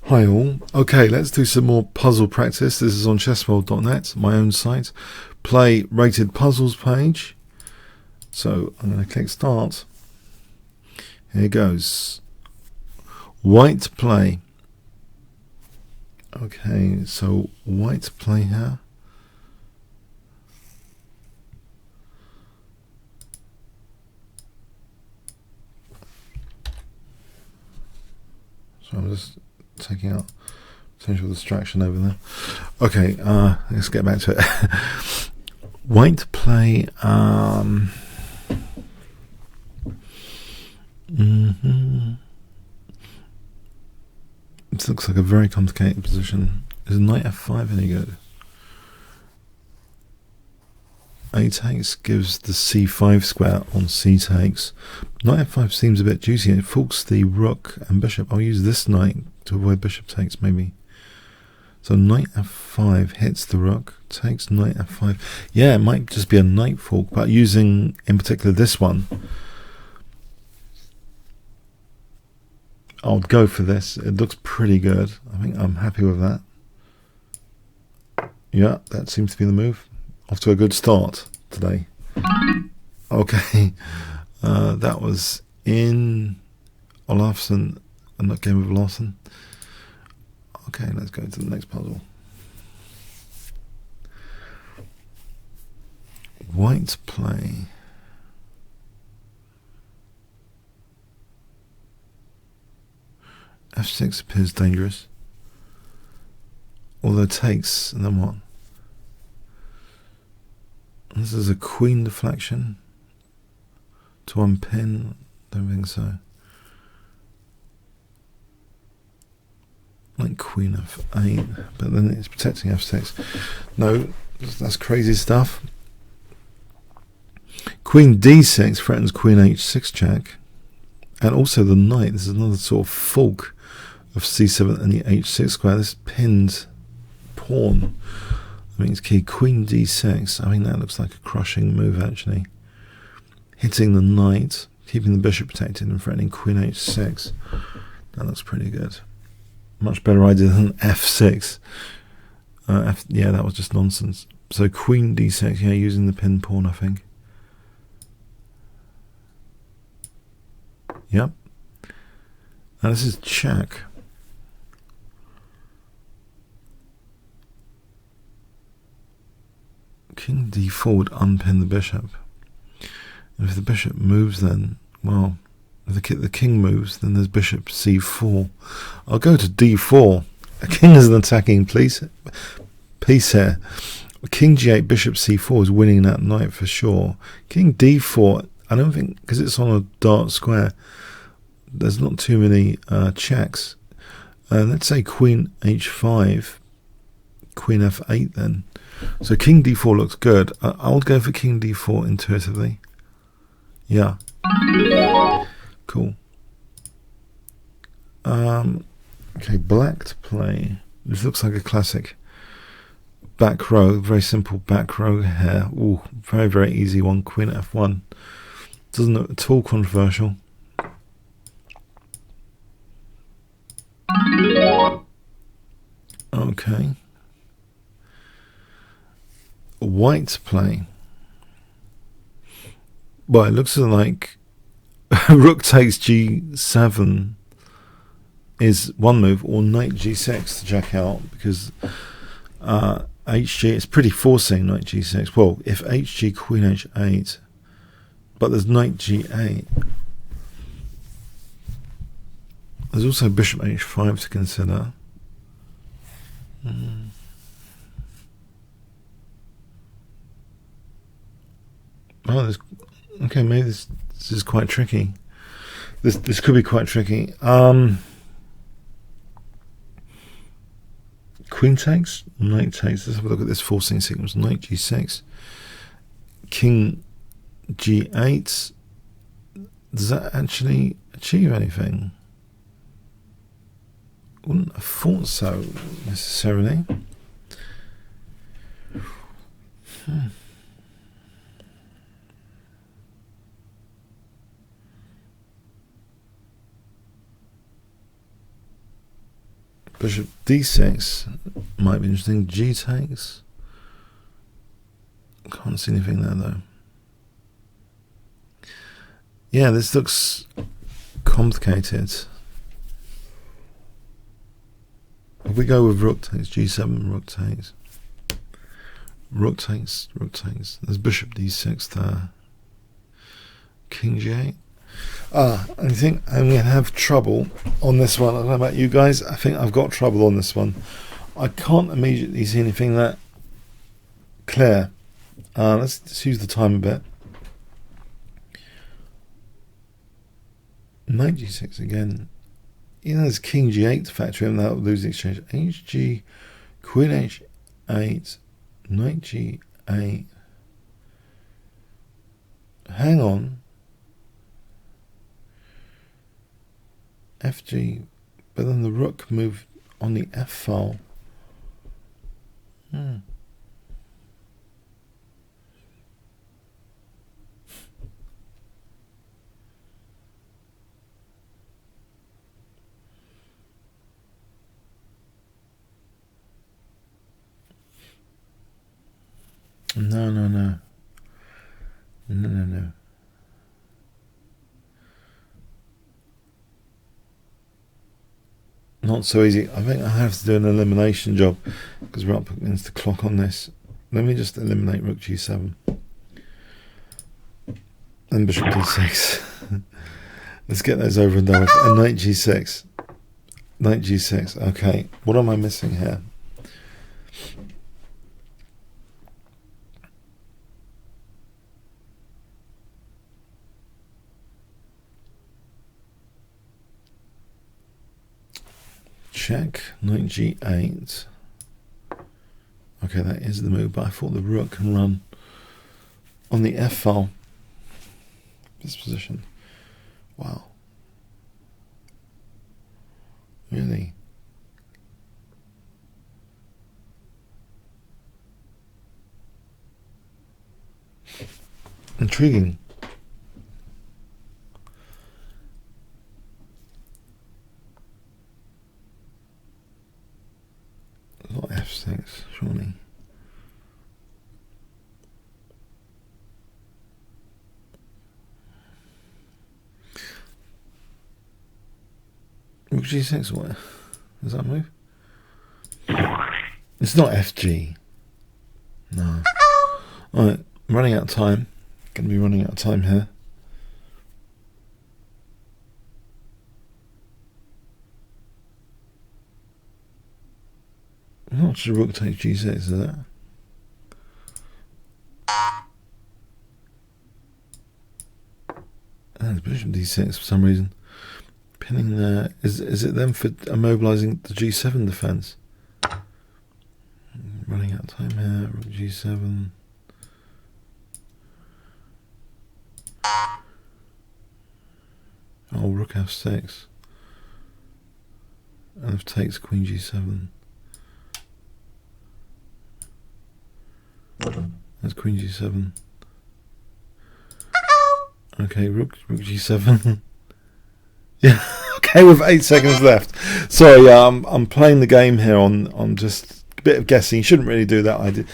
Hi all. Okay, let's do some more puzzle practice. This is on chessworld.net, my own site. Play rated puzzles page. So I'm going to click start. Here goes. White play. Okay, so white play here. So I'm just taking out potential distraction over there. Okay, let's get back to it. White play. This looks like a very complicated position. Is knight f5 any good? A takes gives the c5 square on c takes. Knight f5 seems a bit juicy. It forks the rook and bishop. I'll use this knight to avoid bishop takes maybe. So knight f5 hits the rook, takes knight f5. Yeah, it might just be a knight fork, but using in particular this one, I'll go for this. It looks pretty good. I think I'm happy with that. Yeah, that seems to be the move. Off to a good start today. Okay, that was in Olafsson, and that game of Olafsson. Okay, let's go to the next puzzle. White play. F6 appears dangerous. Although takes, and then what? This is a queen deflection to unpin. Don't think so. Like queen f8, but then it's protecting f6. No, that's crazy stuff. Queen d6 threatens queen h6 check, and also the knight. This is another sort of fork of c7 and the h6 square. This pinned pawn. I mean, it's key. Queen d6. I mean, that looks like a crushing move, actually. Hitting the knight, keeping the bishop protected, and threatening queen h6. That looks pretty good. Much better idea than f6. Yeah, that was just nonsense. So queen d6, yeah, using the pin pawn, I think. Yep. Now this is check. King d4 would unpin the bishop. And if the bishop moves, then, well, if the king moves, then there's bishop c4. I'll go to d4. A king is an attacking piece here. King g8, bishop c4 is winning that knight for sure. King d4, I don't think, because it's on a dark square, there's not too many checks. Let's say queen h5, queen f8 then. So king d4 looks good. I would go for king d4 intuitively. Yeah. Cool. Okay, black to play. This looks like a classic back row. Very simple back row here. Ooh, very, very easy one. Queen f1. Doesn't look at all controversial. Okay. White to play. Well, it looks like rook takes g7 is one move, or knight g6 to check out, because hg, it's pretty forcing knight g6. Well, if hg, queen h8, but there's knight g8. There's also bishop h5 to consider. Oh, there's, okay, maybe this is quite tricky. This could be quite tricky. Queen takes, knight takes. Let's have a look at this forcing sequence. Knight g6, king g8. Does that actually achieve anything? Wouldn't have thought so necessarily. Bishop d6 might be interesting. G takes. Can't see anything there though. Yeah, this looks complicated. If we go with rook takes, g7, rook takes. Rook takes, rook takes. There's bishop d6 there. King g8. I think I'm going to have trouble on this one. I don't know about you guys. I think I've got trouble on this one. I can't immediately see anything that clear. Let's use the time a bit. Knight g6 again. You know, there's king g8 to factor in. That'll lose the exchange. hg, queen h8, knight g8. Hang on. fg, but then the rook moved on the f file. No. Not so easy. I think I have to do an elimination job because we're up against the clock on this. Let me just eliminate rook g7 and bishop d6. Let's get those over and done with. And knight g6. Knight g6. Okay, what am I missing here? Check, knight g8. Okay, that is the move, but I thought the rook can run on the f file. This position. Wow. Really? Intriguing. Not f6, surely. Rook g6, what? Does that move? It's not fg. No. Alright, I'm running out of time. Gonna be running out of time here. Not just rook takes g6, is it? And bishop d6 for some reason. Pinning there. Is it then for immobilizing the g7 defense? Running out of time here. Rook g7. Oh, rook f6. And if takes queen g7. That's queen g7. Okay, rook g7. Yeah, okay, with 8 seconds left. Sorry, yeah, I'm playing the game here on just a bit of guessing. You shouldn't really do that. I did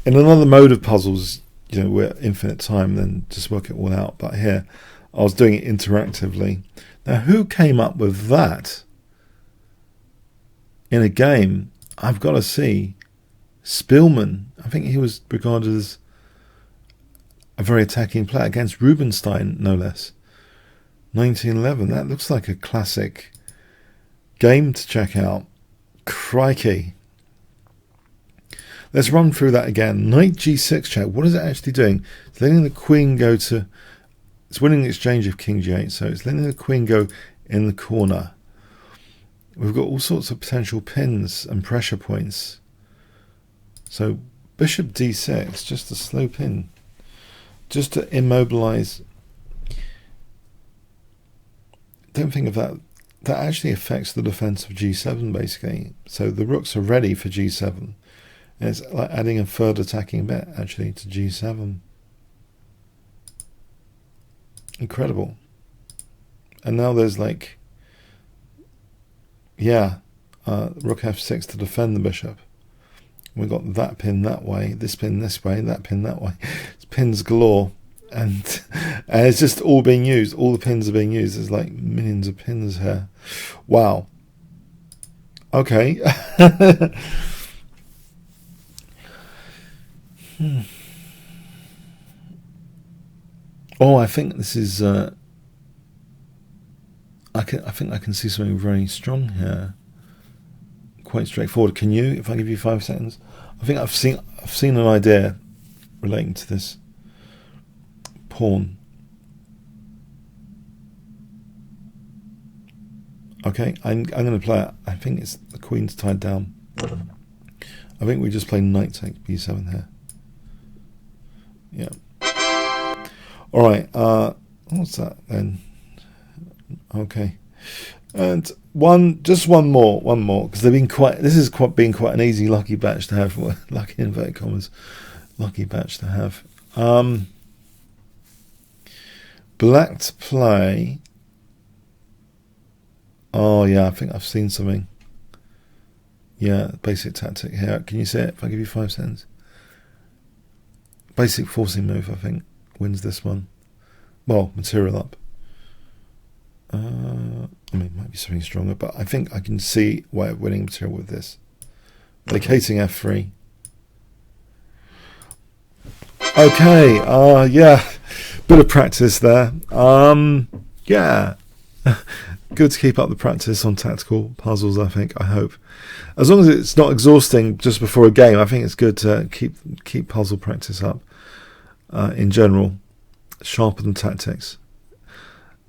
in another mode of puzzles, you know, we're infinite time, then just work it all out. But here, I was doing it interactively. Now, who came up with that in a game? I've got to see. Spielman, I think he was regarded as a very attacking player against Rubinstein, no less. 1911, that looks like a classic game to check out. Crikey. Let's run through that again. Knight g6 check. What is it actually doing? It's letting the queen go to... It's winning the exchange of king g8, so it's letting the queen go in the corner. We've got all sorts of potential pins and pressure points. So bishop d6, just a slow pin, just to immobilize. Don't think of that. That actually affects the defense of g7 basically. So the rooks are ready for g7. And it's like adding a third attacking bit actually to g7. Incredible. And now there's like, yeah, rook f6 to defend the bishop. We've got that pin that way, this pin this way, that pin that way. It's pins galore, and it's just all being used. All the pins are being used. There's like millions of pins here. Wow. Okay. Oh, I think this is. I think I can see something very strong here. Quite straightforward. Can you? If I give you 5 seconds, I think I've seen an idea relating to this pawn. Okay, I'm going to play it. I think it's the queen's tied down. I think we just play knight takes b7 here. Yeah. All right. What's that then? Okay. And just one more, because they've been this has been quite an easy lucky batch to have. Lucky in inverted commas, lucky batch to have. Black to play. Oh yeah, I think I've seen something. Yeah, basic tactic here. Can you see it? If I give you 5 seconds. Basic forcing move, I think, wins this one. Well, material up. I mean, it might be something stronger, but I think I can see a way of winning material with this. Vacating f3. Okay, yeah, bit of practice there. Yeah, good to keep up the practice on tactical puzzles, I think, I hope. As long as it's not exhausting just before a game, I think it's good to keep puzzle practice up in general. Sharpen tactics.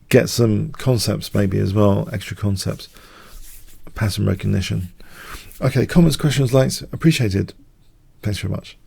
Get some concepts maybe as well, extra concepts, pattern recognition. Okay, comments, questions, likes, appreciated. Thanks very much.